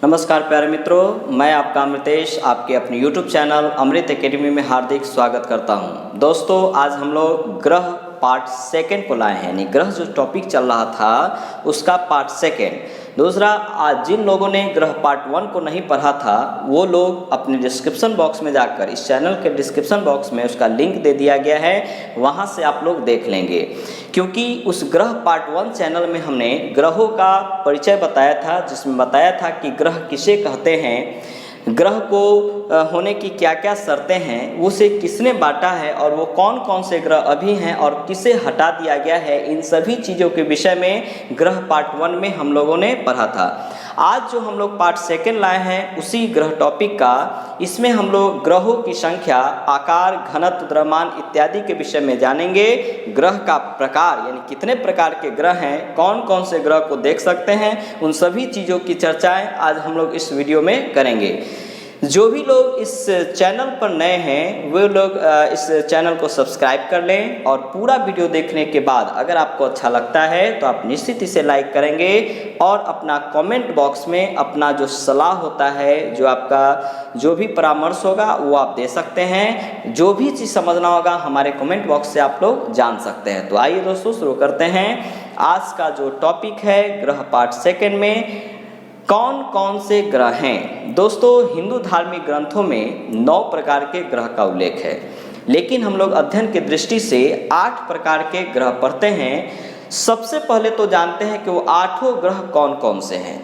नमस्कार प्यारे मित्रों, मैं आपका अमृतेश आपके अपने YouTube चैनल अमृत एकेडमी में हार्दिक स्वागत करता हूं। दोस्तों, आज हम लोग ग्रह पार्ट सेकेंड को लाए हैं, यानी ग्रह जो टॉपिक चल रहा था उसका पार्ट सेकेंड। दूसरा, आज जिन लोगों ने ग्रह पार्ट वन को नहीं पढ़ा था वो लोग अपने डिस्क्रिप्शन बॉक्स में जाकर, इस चैनल के डिस्क्रिप्शन बॉक्स में उसका लिंक दे दिया गया है, वहाँ से आप लोग देख लेंगे। क्योंकि उस ग्रह पार्ट वन चैनल में हमने ग्रहों का परिचय बताया था, जिसमें बताया था कि ग्रह किसे कहते हैं, ग्रह को होने की क्या क्या शर्तें हैं, उसे किसने बांटा है और वो कौन कौन से ग्रह अभी हैं और किसे हटा दिया गया है, इन सभी चीज़ों के विषय में ग्रह पार्ट वन में हम लोगों ने पढ़ा था। आज जो हम लोग पार्ट सेकेंड लाए हैं उसी ग्रह टॉपिक का, इसमें हम लोग ग्रहों की संख्या, आकार, घनत्व, द्रव्यमान इत्यादि के विषय में जानेंगे। ग्रह का प्रकार यानी कितने प्रकार के ग्रह हैं, कौन कौन से ग्रह को देख सकते हैं, उन सभी चीज़ों की चर्चाएं आज हम लोग इस वीडियो में करेंगे। जो भी लोग इस चैनल पर नए हैं वे लोग इस चैनल को सब्सक्राइब कर लें और पूरा वीडियो देखने के बाद अगर आपको अच्छा लगता है तो आप निश्चित इसे लाइक करेंगे और अपना कमेंट बॉक्स में अपना जो सलाह होता है, जो आपका जो भी परामर्श होगा वो आप दे सकते हैं। जो भी चीज़ समझना होगा हमारे कमेंट बॉक्स से आप लोग जान सकते हैं। तो आइए दोस्तों शुरू करते हैं। आज का जो टॉपिक है ग्रह पार्ट सेकेंड में कौन कौन से ग्रह हैं। दोस्तों, हिंदू धार्मिक ग्रंथों में 9 प्रकार के ग्रह का उल्लेख है, लेकिन हम लोग अध्ययन की दृष्टि से 8 प्रकार के ग्रह पढ़ते हैं। सबसे पहले तो जानते हैं कि वो 8 ग्रह कौन कौन से हैं।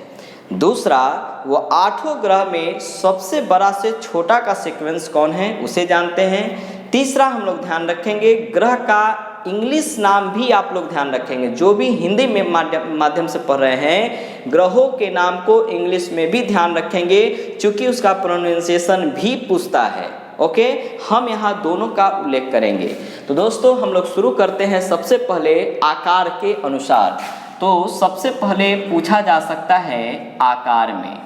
दूसरा, वो 8 ग्रह में सबसे बड़ा से छोटा का सीक्वेंस कौन है उसे जानते हैं। तीसरा, हम लोग ध्यान रखेंगे ग्रह का इंग्लिश नाम भी आप लोग ध्यान रखेंगे। जो भी हिंदी में माध्यम से पढ़ रहे हैं, ग्रहों के नाम को इंग्लिश में भी ध्यान रखेंगे, क्योंकि उसका प्रोनाउंसिएशन भी पूछता है। ओके, हम यहाँ दोनों का उल्लेख करेंगे। तो दोस्तों, हम लोग शुरू करते हैं सबसे पहले आकार के अनुसार। तो सबसे पहले पूछा जा सकता है आकार में।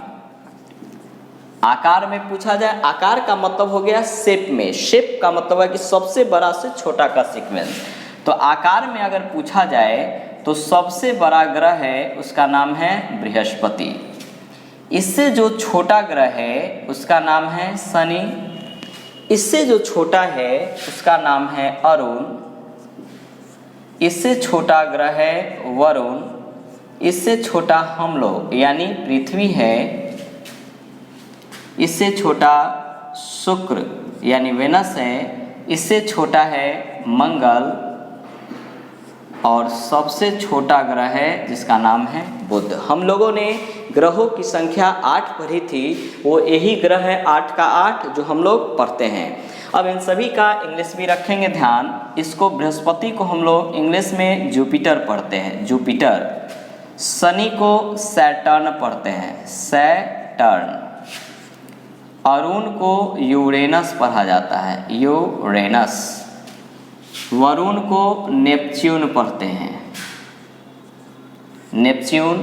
आकार में पूछा जाए, आकार का मतलब हो गया शेप में। शेप का मतलब है कि सबसे बड़ा से छोटा का सीक्वेंस। तो आकार में अगर पूछा जाए तो सबसे बड़ा ग्रह है उसका नाम है बृहस्पति। इससे जो छोटा ग्रह है उसका नाम है शनि। इससे जो छोटा है उसका नाम है अरुण। इससे छोटा ग्रह है वरुण। इससे छोटा हम लोग यानी पृथ्वी है। इससे छोटा शुक्र यानी वेनस है। इससे छोटा है मंगल और सबसे छोटा ग्रह है जिसका नाम है बुध। हम लोगों ने ग्रहों की संख्या 8 पढ़ी थी, वो यही ग्रह है 8 का 8 जो हम लोग पढ़ते हैं। अब इन सभी का इंग्लिश भी रखेंगे ध्यान। इसको बृहस्पति को हम लोग इंग्लिश में जुपिटर पढ़ते हैं, जुपिटर। शनि को सैटर्न पढ़ते हैं, सैटर्न। अरुण को यूरेनस पढ़ा जाता है, यूरेनस। वरुण को नेपच्यून पढ़ते हैं, नेपच्यून।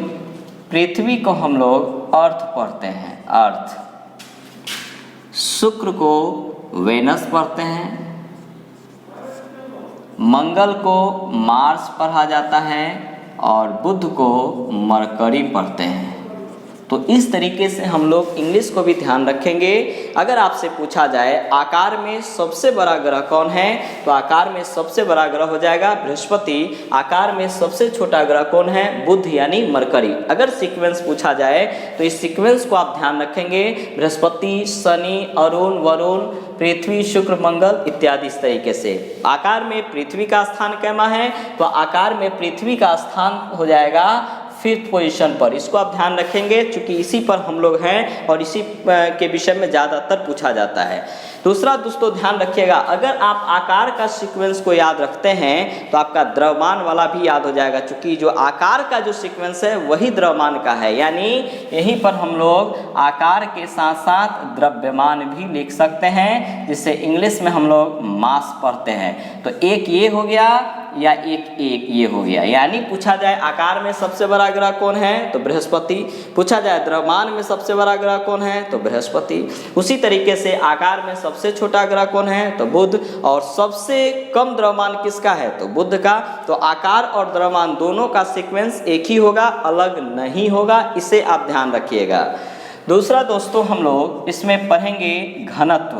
पृथ्वी को हम लोग अर्थ पढ़ते हैं, अर्थ। शुक्र को वेनस पढ़ते हैं। मंगल को मार्स पढ़ा जाता है और बुध को मरकरी पढ़ते हैं। तो इस तरीके से हम लोग इंग्लिश को भी ध्यान रखेंगे। अगर आपसे पूछा जाए आकार में सबसे बड़ा ग्रह कौन है, तो आकार में सबसे बड़ा ग्रह हो जाएगा बृहस्पति। आकार में सबसे छोटा ग्रह कौन है, बुध यानी मरकरी। अगर सीक्वेंस पूछा जाए तो इस सीक्वेंस को आप ध्यान रखेंगे, बृहस्पति, शनि, अरुण, वरुण, पृथ्वी, शुक्र, मंगल इत्यादि। इस तरीके से आकार में पृथ्वी का स्थान कैमा है, तो आकार में पृथ्वी का स्थान हो जाएगा 5th पोजीशन पर। इसको आप ध्यान रखेंगे क्योंकि इसी पर हम लोग हैं और इसी के विषय में ज़्यादातर पूछा जाता है। दूसरा दोस्तों ध्यान रखिएगा, अगर आप आकार का सीक्वेंस को याद रखते हैं तो आपका द्रव्यमान वाला भी याद हो जाएगा, क्योंकि जो आकार का जो सीक्वेंस है वही द्रव्यमान का है। यानी यहीं पर हम लोग आकार के साथ साथ द्रव्यमान भी लिख सकते हैं, जिससे इंग्लिश में हम लोग मास पढ़ते हैं। तो एक ये हो गया या एक ये हो गया। यानी पूछा जाए आकार में सबसे बड़ा ग्रह कौन है, तो बृहस्पति। पूछा जाए द्रव्यमान में सबसे बड़ा ग्रह कौन है, तो बृहस्पति। उसी तरीके से आकार में सबसे छोटा ग्रह कौन है, तो बुध। और सबसे कम द्रव्यमान किसका है, तो बुध का। तो आकार और द्रव्यमान दोनों का सीक्वेंस एक ही होगा, अलग नहीं होगा, इसे आप ध्यान रखिएगा। दूसरा दोस्तों हम लोग इसमें पढ़ेंगे घनत्व।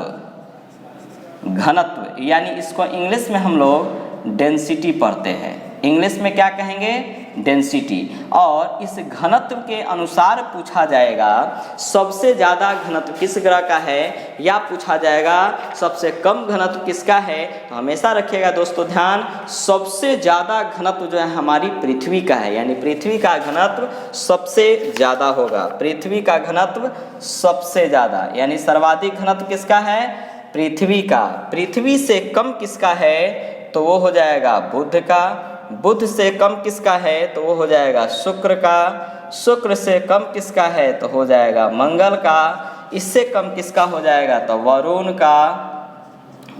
घनत्व यानी इसको इंग्लिश में हम लोग डेंसिटी पढ़ते हैं। इंग्लिश में क्या कहेंगे? डेंसिटी। और इस घनत्व के अनुसार पूछा जाएगा सबसे ज़्यादा घनत्व किस ग्रह का है, या पूछा जाएगा सबसे कम घनत्व किसका है। तो हमेशा रखिएगा दोस्तों ध्यान, सबसे ज़्यादा घनत्व जो है हमारी पृथ्वी का है, यानी पृथ्वी का घनत्व सबसे ज़्यादा होगा। पृथ्वी का घनत्व सबसे ज़्यादा, यानी सर्वाधिक घनत्व किसका है? पृथ्वी का। पृथ्वी से कम किसका है? तो वो हो जाएगा बुध का। बुध से कम किसका है? तो वो हो जाएगा शुक्र का। शुक्र से कम किसका है? तो हो जाएगा मंगल का। इससे कम किसका हो जाएगा? तो वरुण का।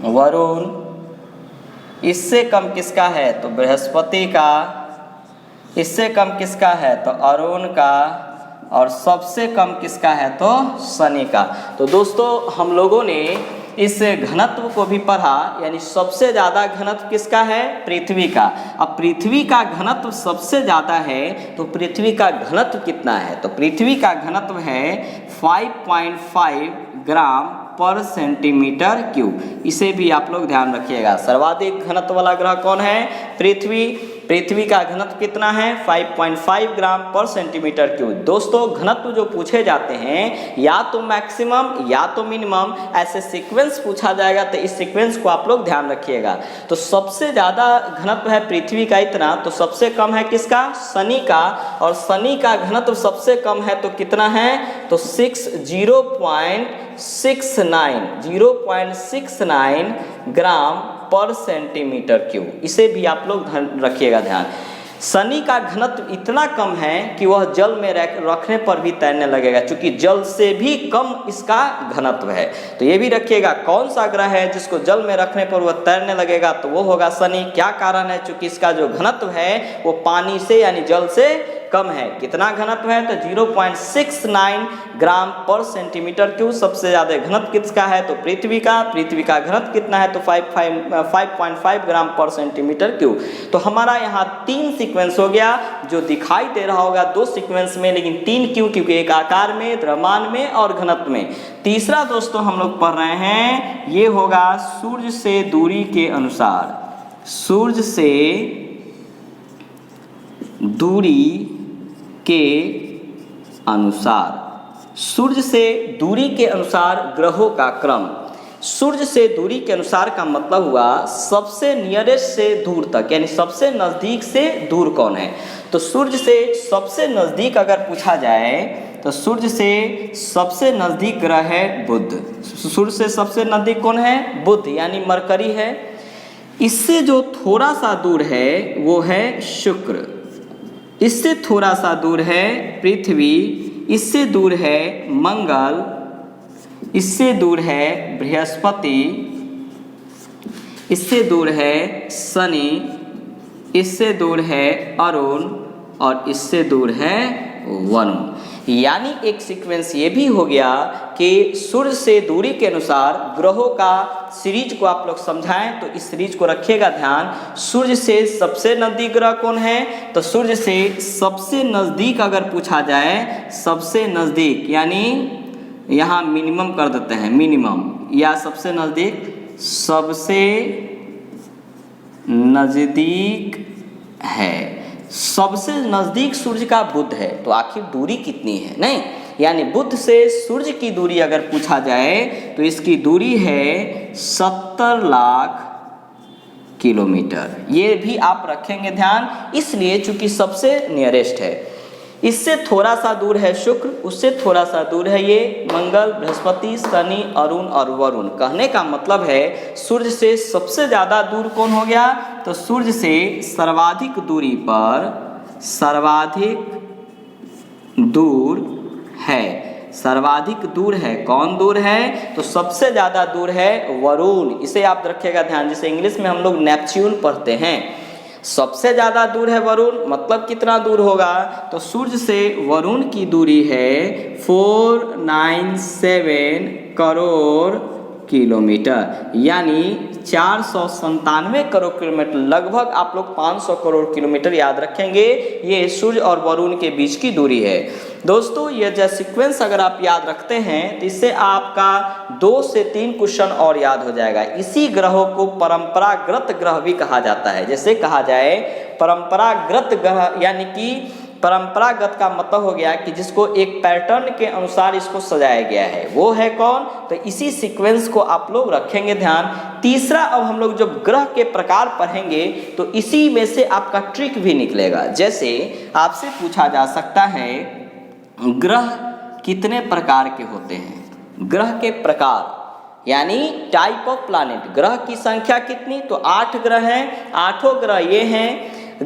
वरुण। इससे कम किसका है? तो बृहस्पति का। इससे कम किसका है? तो अरुण का। और सबसे कम किसका है? तो शनि का। तो दोस्तों हम लोगों ने इस घनत्व को भी पढ़ा, यानी सबसे ज़्यादा घनत्व किसका है? पृथ्वी का। अब पृथ्वी का घनत्व सबसे ज़्यादा है तो पृथ्वी का घनत्व कितना है? तो पृथ्वी का घनत्व है 5.5 ग्राम पर सेंटीमीटर क्यूब। इसे भी आप लोग ध्यान रखिएगा। सर्वाधिक घनत्व वाला ग्रह कौन है? पृथ्वी। पृथ्वी का घनत्व कितना है? 5.5 ग्राम पर सेंटीमीटर क्यूब। दोस्तों घनत्व जो पूछे जाते हैं या तो मैक्सिमम या तो मिनिमम, ऐसे सीक्वेंस पूछा जाएगा, तो इस सीक्वेंस को आप लोग ध्यान रखिएगा। तो सबसे ज़्यादा घनत्व है पृथ्वी का इतना, तो सबसे कम है किसका? शनि का। और शनि का घनत्व सबसे कम है तो कितना है? तो 0.69 ग्राम पर सेंटीमीटर क्यूब। इसे भी आप लोग रखिएगा ध्यान। शनि का घनत्व इतना कम है कि वह जल में रखने पर भी तैरने लगेगा, क्योंकि जल से भी कम इसका घनत्व है। तो ये भी रखिएगा, कौन सा ग्रह है जिसको जल में रखने पर वह तैरने लगेगा? तो वो होगा शनि। क्या कारण है? क्योंकि इसका जो घनत्व है वो पानी से यानी जल से कम है। कितना घनत्व है? तो 0.69 ग्राम पर सेंटीमीटर क्यूब। सबसे ज़्यादा घनत्व किसका है? तो पृथ्वी का। पृथ्वी का घनत्व कितना है? तो 5.5 ग्राम पर सेंटीमीटर क्यूब। तो हमारा यहाँ 3 सीक्वेंस हो गया, जो दिखाई दे रहा होगा 2 सीक्वेंस में, लेकिन 3 क्यों? क्योंकि एक आकार में, द्रव्यमान में और घनत्व में। तीसरा दोस्तों हम लोग पढ़ रहे हैं, ये होगा सूर्य से दूरी के अनुसार। सूर्य से दूरी के अनुसार। सूर्य से दूरी के अनुसार ग्रहों का क्रम। सूर्य से दूरी के अनुसार का मतलब हुआ सबसे नियरेस्ट से दूर तक, यानी सबसे नज़दीक से दूर कौन है। तो सूर्य से सबसे नज़दीक अगर पूछा जाए तो सूर्य से सबसे नज़दीक ग्रह है बुध। सूर्य से सबसे नज़दीक कौन है? बुध, यानी मरकरी है। इससे जो थोड़ा सा दूर है वो है शुक्र। इससे थोड़ा सा दूर है पृथ्वी। इससे दूर है मंगल। इससे दूर है बृहस्पति। इससे दूर है शनि। इससे दूर है अरुण। और इससे दूर है वरुण। यानी एक सीक्वेंस ये भी हो गया कि सूर्य से दूरी के अनुसार ग्रहों का सीरीज को आप लोग समझाएं, तो इस सीरीज को रखिएगा ध्यान। सूर्य से सबसे नज़दीक ग्रह कौन है? तो सूर्य से सबसे नज़दीक अगर पूछा जाए, सबसे नज़दीक यानी यहाँ मिनिमम कर देते हैं, मिनिमम या सबसे नज़दीक, सबसे नज़दीक है। सबसे नज़दीक सूर्य का बुध है, तो आखिर दूरी कितनी है? नहीं, यानी बुध से सूर्य की दूरी अगर पूछा जाए तो इसकी दूरी है 70 लाख किलोमीटर। ये भी आप रखेंगे ध्यान, इसलिए चूंकि सबसे नियरेस्ट है। इससे थोड़ा सा दूर है शुक्र। उससे थोड़ा सा दूर है ये मंगल, बृहस्पति, शनि, अरुण और वरुण। कहने का मतलब है सूर्य से सबसे ज़्यादा दूर कौन हो गया? तो सूर्य से सर्वाधिक दूरी पर, सर्वाधिक दूर है। सर्वाधिक दूर है, कौन दूर है? तो सबसे ज़्यादा दूर है वरुण। इसे आप रखिएगा ध्यान, जिसे इंग्लिश में हम लोग नेपच्यून पढ़ते हैं। सबसे ज़्यादा दूर है वरुण, मतलब कितना दूर होगा? तो सूर्य से वरुण की दूरी है 497 करोड़ किलोमीटर, यानी 497 करोड़ किलोमीटर, लगभग आप लोग 500 करोड़ किलोमीटर याद रखेंगे, ये सूर्य और वरुण के बीच की दूरी है। दोस्तों ये जो सीक्वेंस अगर आप याद रखते हैं तो इससे आपका 2 से 3 क्वेश्चन और याद हो जाएगा। इसी ग्रहों को परंपरागत ग्रह भी कहा जाता है। जैसे कहा जाए परंपरागत ग्रह, यानी कि परंपरागत का मतलब हो गया कि जिसको एक पैटर्न के अनुसार इसको सजाया गया है, वो है कौन? तो इसी सीक्वेंस को आप लोग रखेंगे ध्यान। तीसरा, अब हम लोग जब ग्रह के प्रकार पढ़ेंगे तो इसी में से आपका ट्रिक भी निकलेगा। जैसे आपसे पूछा जा सकता है ग्रह कितने प्रकार के होते हैं? ग्रह के प्रकार यानी टाइप ऑफ प्लैनेट, ग्रह की संख्या कितनी? तो 8 ग्रह हैं, 8 ग्रह ये हैं।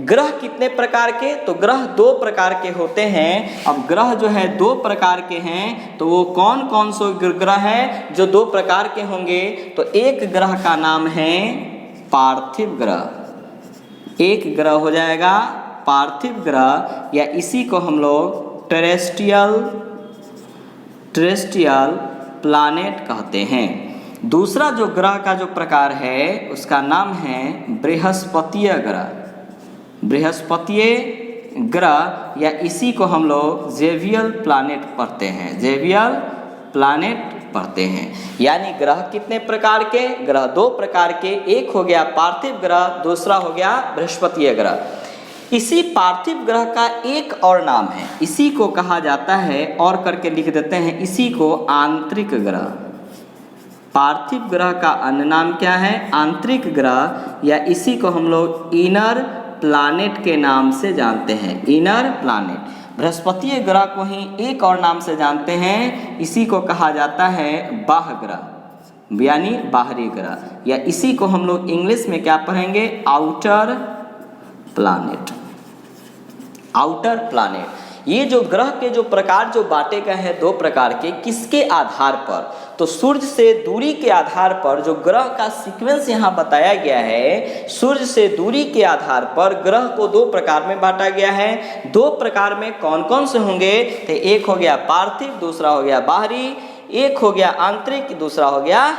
ग्रह कितने प्रकार के? तो ग्रह 2 प्रकार के होते हैं। अब ग्रह जो है 2 प्रकार के हैं, तो वो कौन कौन से ग्रह हैं जो 2 प्रकार के होंगे? तो एक ग्रह का नाम है पार्थिव ग्रह, एक ग्रह हो जाएगा पार्थिव ग्रह, या इसी को हम लोग टेरेस्ट्रियल प्लैनेट कहते हैं। दूसरा जो ग्रह का जो प्रकार है उसका नाम है बृहस्पतीय ग्रह, बृहस्पतीय ग्रह, या इसी को हम लोग जेवियल प्लैनेट पढ़ते हैं, जेवियल प्लैनेट पढ़ते हैं। यानी ग्रह कितने प्रकार के? ग्रह 2 प्रकार के, एक हो गया पार्थिव ग्रह, दूसरा हो गया बृहस्पतीय ग्रह। इसी पार्थिव ग्रह का एक और नाम है, इसी को कहा जाता है, और करके लिख देते हैं, इसी को आंतरिक ग्रह। पार्थिव ग्रह का अन्य नाम क्या है? आंतरिक ग्रह, या इसी को हम लोग इनर प्लैनेट के नाम से जानते हैं, इनर प्लैनेट। बृहस्पतीय ग्रह को ही एक और नाम से जानते हैं, इसी को कहा जाता है बाह्य ग्रह, यानी बाहरी ग्रह, या इसी को हम लोग इंग्लिश में क्या पढ़ेंगे? Outer planet, outer planet. ये जो ग्रह के जो प्रकार जो बांटे गए हैं 2 प्रकार के, किसके आधार पर? तो सूर्य से दूरी के आधार पर जो ग्रह का सीक्वेंस यहाँ बताया गया है, सूर्य से दूरी के आधार पर ग्रह को 2 प्रकार में बांटा गया है। 2 प्रकार में कौन कौन से होंगे? तो एक हो गया पार्थिव, दूसरा हो गया बाहरी, एक हो गया आंतरिक, दूसरा हो गया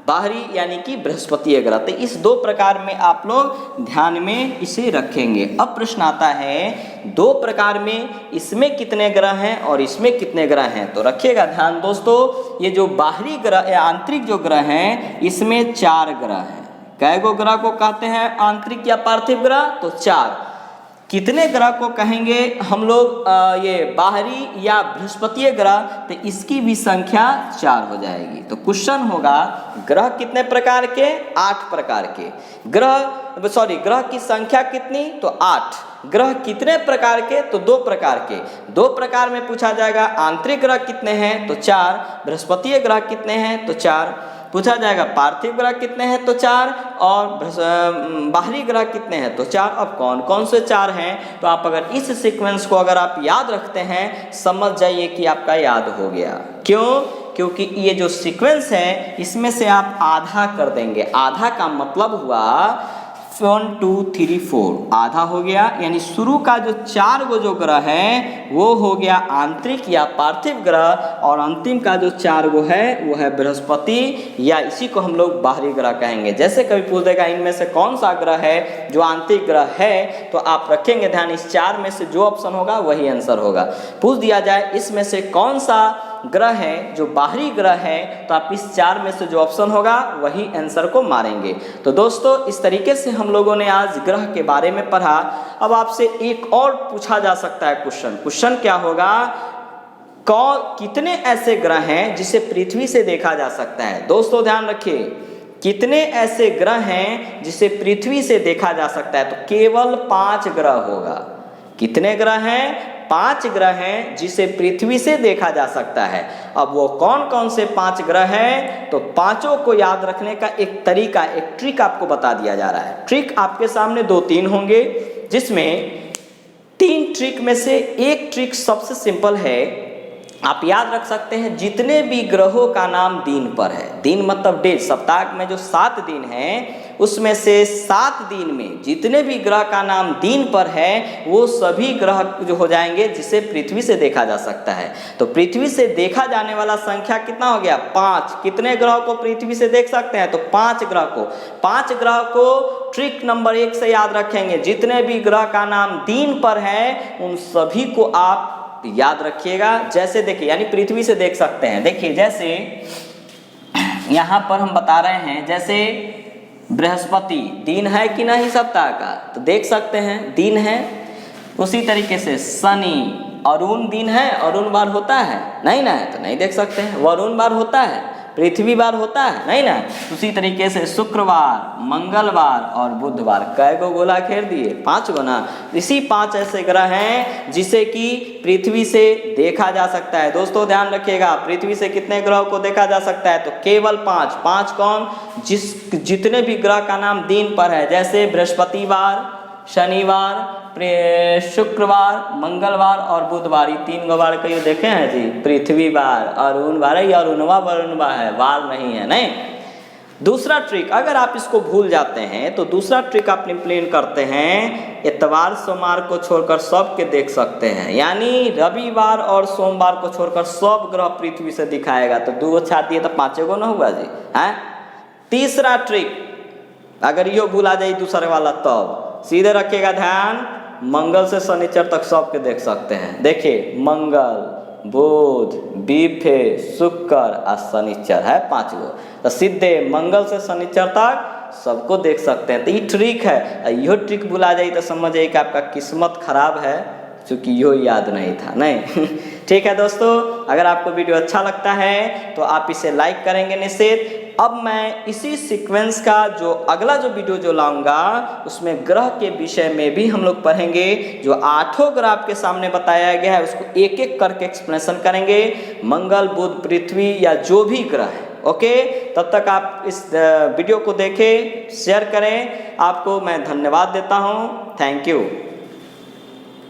बाहरी, यानी कि बृहस्पतीय ग्रह। तो इस 2 प्रकार में आप लोग ध्यान में इसे रखेंगे। अब प्रश्न आता है 2 प्रकार में इसमें कितने ग्रह हैं और इसमें कितने ग्रह हैं? तो रखिएगा ध्यान दोस्तों, ये जो बाहरी ग्रह या आंतरिक जो ग्रह हैं, इसमें 4 ग्रह हैं। कै गो ग्रह को कहते हैं आंतरिक या पार्थिव ग्रह? तो 4। कितने ग्रह को कहेंगे हम लोग ये बाहरी या बृहस्पतीय ग्रह? तो इसकी भी संख्या 4 हो जाएगी। तो क्वेश्चन होगा ग्रह कितने प्रकार के? 8 प्रकार के। ग्रह की संख्या कितनी? तो 8। ग्रह कितने प्रकार के? तो 2 प्रकार के। 2 प्रकार में पूछा जाएगा आंतरिक ग्रह कितने हैं? तो 4। बृहस्पतीय ग्रह कितने हैं? तो 4। पूछा जाएगा पार्थिव ग्रह कितने हैं? तो 4। और बाहरी ग्रह कितने हैं? तो 4। अब कौन कौन से 4 हैं? तो आप अगर इस सीक्वेंस को अगर आप याद रखते हैं, समझ जाइए कि आपका याद हो गया। क्यों? क्योंकि ये जो सीक्वेंस है इसमें से आप आधा कर देंगे। आधा का मतलब हुआ 1 2 3 4, आधा हो गया। यानी शुरू का जो 4 गो जो ग्रह है वो हो गया आंतरिक या पार्थिव ग्रह, और अंतिम का जो 4 गो है वो है बृहस्पति, या इसी को हम लोग बाहरी ग्रह कहेंगे। जैसे कभी पूछ देगा इनमें से कौन सा ग्रह है जो आंतरिक ग्रह है, तो आप रखेंगे ध्यान, इस 4 में से जो ऑप्शन होगा वही आंसर होगा। पूछ दिया जाए इसमें से कौन सा ग्रह है जो बाहरी ग्रह है, तो आप इस 4 में से जो ऑप्शन होगा वही आंसर को मारेंगे। तो दोस्तों इस तरीके से हम लोगों ने आज ग्रह के बारे में पढ़ा। अब आपसे एक और पूछा जा सकता है क्वेश्चन क्या होगा? कितने ऐसे ग्रह हैं जिसे पृथ्वी से देखा जा सकता है? दोस्तों ध्यान रखिए, कितने ऐसे ग्रह हैं जिसे पृथ्वी से देखा जा सकता है? तो केवल 5 ग्रह होगा। कितने ग्रह हैं? 5 ग्रह हैं जिसे पृथ्वी से देखा जा सकता है। अब वो कौन कौन से 5 ग्रह हैं? तो पांचों को याद रखने का एक तरीका, एक ट्रिक आपको बता दिया जा रहा है। ट्रिक आपके सामने 2-3 होंगे, जिसमें 3 ट्रिक में से एक ट्रिक सबसे सिंपल है। आप याद रख सकते हैं जितने भी ग्रहों का नाम दिन पर है, दिन मतलब डेज, सप्ताह में जो 7 दिन हैं उसमें से 7 दिन में जितने भी ग्रह का नाम दिन पर है वो सभी ग्रह जो हो जाएंगे जिसे पृथ्वी से देखा जा सकता है। तो पृथ्वी से देखा जाने वाला संख्या कितना हो गया? 5। कितने ग्रह को पृथ्वी से देख सकते हैं? तो 5 ग्रह को। 5 ग्रह को ट्रिक नंबर 1 से याद रखेंगे, जितने भी ग्रह का नाम दिन पर है उन सभी को आप याद रखिएगा। जैसे देखिए, यानी पृथ्वी से देख सकते हैं। देखिए जैसे यहाँ पर हम बता रहे हैं, जैसे बृहस्पति दिन है कि नहीं सप्ताह का, तो देख सकते हैं दिन है। उसी तरीके से शनि, अरुण दिन है, अरुण बार होता है नहीं ना, तो नहीं देख सकते हैं। वरुण बार होता है, पृथ्वी बार होता है नहीं ना। उसी तरीके से शुक्रवार, मंगलवार और बुधवार, कै गो गोला घेर दिए? 5 गो ना। इसी 5 ऐसे ग्रह हैं जिसे कि पृथ्वी से देखा जा सकता है। दोस्तों ध्यान रखिएगा, पृथ्वी से कितने ग्रहों को देखा जा सकता है? तो केवल 5। 5 कौन? जितने भी ग्रह का नाम दिन पर है, जैसे बृहस्पतिवार, शनिवार, शुक्रवार, मंगलवार और बुधवार। ये 3 गो बार कहीं देखे हैं जी? पृथ्वी बार, अरुण बार है, अरुणवा वरुणवा है, वार नहीं है। नहीं। दूसरा ट्रिक, अगर आप इसको भूल जाते हैं तो दूसरा ट्रिक आप इम्प्लीमेंट करते हैं, इतवार सोमवार को छोड़कर सब के देख सकते हैं। यानी रविवार और सोमवार को छोड़कर सब ग्रह पृथ्वी से दिखाएगा। तो 2 गो छाती है तो 5 गो ना हुआ जी है। तीसरा ट्रिक, अगर यो भूला जाए दूसरे वाला, तब सीधे रखिएगा ध्यान, मंगल से शनिचर तक सबके देख सकते हैं। देखिए मंगल, बुध, बीफे, शुक्र और शनिचर है 5 गो, तो सीधे मंगल से शनिचर तक सबको देख सकते हैं। तो ये ट्रिक है। यह ट्रिक भुला जाए तो समझ जाइए कि आपका किस्मत खराब है, क्योंकि यो याद नहीं था। नहीं ठीक है दोस्तों, अगर आपको वीडियो अच्छा लगता है तो आप इसे लाइक करेंगे निश्चित। अब मैं इसी सीक्वेंस का जो अगला जो वीडियो जो लाऊंगा उसमें ग्रह के विषय में भी हम लोग पढ़ेंगे। जो 8 ग्रह आपके सामने बताया गया है उसको एक एक करके एक्सप्लेनेशन करेंगे, मंगल, बुध, पृथ्वी या जो भी ग्रह है। ओके, तब तक आप इस वीडियो को देखें, शेयर करें। आपको मैं धन्यवाद देता हूँ। Thank you.